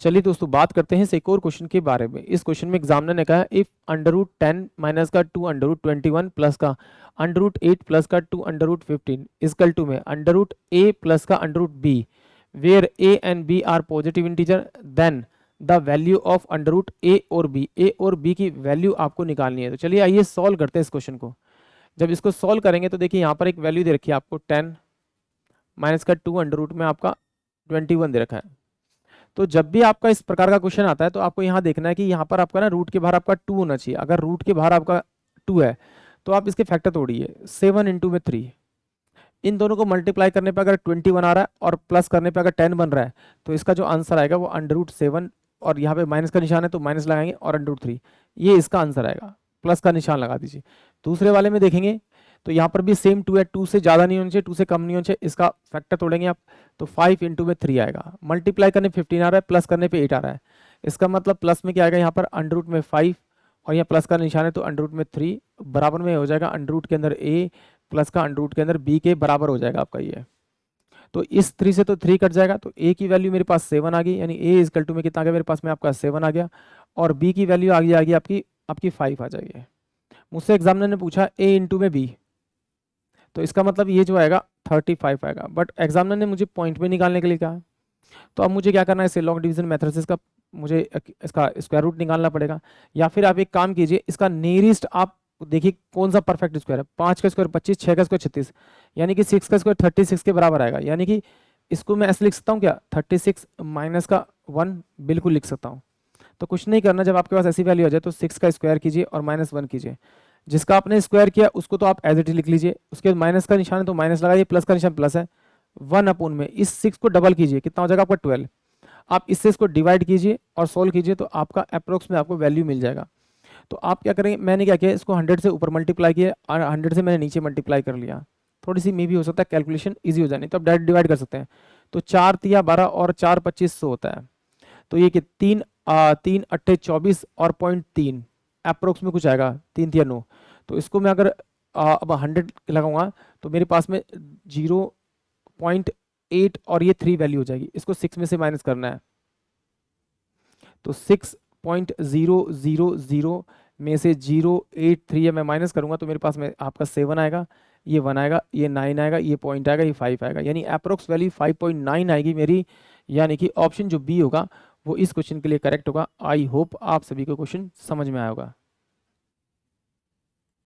चलिए दोस्तों बात करते हैं इस एक और क्वेश्चन के बारे में। इस क्वेश्चन में एग्जामिनर ने कहा इफ √10 माइनस का 2 √21 प्लस का √8 प्लस का 2 √15 इजकल टू में √a प्लस का √b where a and b are positive integer then the value of √a और b, a और b की वैल्यू आपको निकालनी है। तो चलिए आइए सॉल्व करते हैं इस क्वेश्चन को। जब इसको सॉल्व करेंगे तो देखिए यहाँ पर एक वैल्यू दे रखी है आपको 10 माइनस का 2 अंडर रूट में आपका 21 दे रखा है। तो जब भी आपका इस प्रकार का क्वेश्चन आता है तो आपको यहाँ देखना है कि यहाँ पर आपका ना रूट के बाहर आपका 2 होना चाहिए। अगर रूट के बाहर आपका 2 है तो आप इसके फैक्टर तोड़िए। 7 इंटू में 3, इन दोनों को मल्टीप्लाई करने पर अगर 21 आ रहा है और प्लस करने पर अगर 10 बन रहा है तो इसका जो आंसर आएगा वो √7 और यहाँ पे माइनस का निशान है तो माइनस लगाएंगे और √3, ये इसका आंसर आएगा। प्लस का निशान लगा दीजिए। दूसरे वाले में देखेंगे तो यहाँ पर भी सेम 2 है, 2 से ज़्यादा नहीं होना चाहिए, 2 से कम नहीं होना चाहिए। इसका फैक्टर तोड़ेंगे आप तो 5 इंटू में 3 आएगा। मल्टीप्लाई करने 15 आ रहा है, प्लस करने पे 8 आ रहा है। इसका मतलब प्लस में क्या आएगा यहाँ पर अंडर रूट में 5 और यहाँ प्लस का निशान है तो अंडर रूट में 3 बराबर में हो जाएगा अंडर रूट के अंदर a प्लस का अंडर रूट के अंदर b के बराबर हो जाएगा आपका ये। तो इस 3 से तो 3 कट जाएगा तो a की वैल्यू मेरे पास 7 आ गई, यानी a इजकल टू में कितना आ गया मेरे पास में आपका 7 आ गया और b की वैल्यू आ गई आपकी 5 आ जाएगी। मुझसे एग्जामिनर ने पूछा a इंटू में b, तो इसका मतलब ये जो आएगा 35 आएगा, बट एग्जामिनर ने मुझे पॉइंट में निकालने के लिए कहा। तो अब मुझे क्या करना है, इसे लॉग डिवीजन मेथड से मुझे इसका स्क्वायर रूट निकालना पड़ेगा। या फिर आप एक काम कीजिए, इसका नियरेस्ट आप देखिए कौन सा परफेक्ट स्क्वायर है। 5 का स्क्वायर 25, 6 का स्क्वायर 36, यानी कि 6 का स्क्वायर 36 के बराबर आएगा। यानी कि इसको मैं ऐसे लिख सकता हूँ क्या, 36 माइनस का 1 बिल्कुल लिख सकता हूँ। तो कुछ नहीं करना, जब आपके पास ऐसी वैल्यू आ जाए तो 6 का स्क्वायर कीजिए और -1 कीजिए। जिसका आपने स्क्वायर किया उसको तो आप एज इट इज लिख लीजिए, उसके बाद माइनस का निशान है तो माइनस लगाइए, प्लस का निशान प्लस है। 1 में इस 6 को डबल कीजिए, कितना हो जाएगा आपका 12। आप इससे इसको डिवाइड कीजिए और सोल्व कीजिए तो आपका अप्रोक्स में आपको वैल्यू मिल जाएगा। तो आप क्या करेंगे, मैंने क्या किया, इसको 100 से ऊपर मल्टीप्लाई किया और 100 से मैंने नीचे मल्टीप्लाई कर लिया। थोड़ी सी मे भी हो सकता है कैलकुलेशन ईजी हो जानी, तो आप डायरेक्ट डिवाइड कर सकते हैं। तो 4 तिया 12 और 4 2500 होता है। तो ये कि 3 3 अट्ठे 24 और 0.3 अप्रोक्स में कुछ आएगा, 3 तिया 9। तो इसको मैं अगर अब 100 लगाऊंगा तो मेरे पास में 0.8 और ये 3 वैल्यू हो जाएगी। इसको 6 में से माइनस करना है तो 6.000 में से 0.83 मैं माइनस करूंगा तो मेरे पास में आपका 7 आएगा, ये 1 आएगा, ये 9 आएगा, ये पॉइंट आएगा, ये 5 आएगा, यानी अप्रोक्स वैल्यू 5.9 आएगी मेरी। यानी कि ऑप्शन जो बी होगा वो इस क्वेश्चन के लिए करेक्ट होगा। आई होप आप सभी को क्वेश्चन समझ में आया होगा।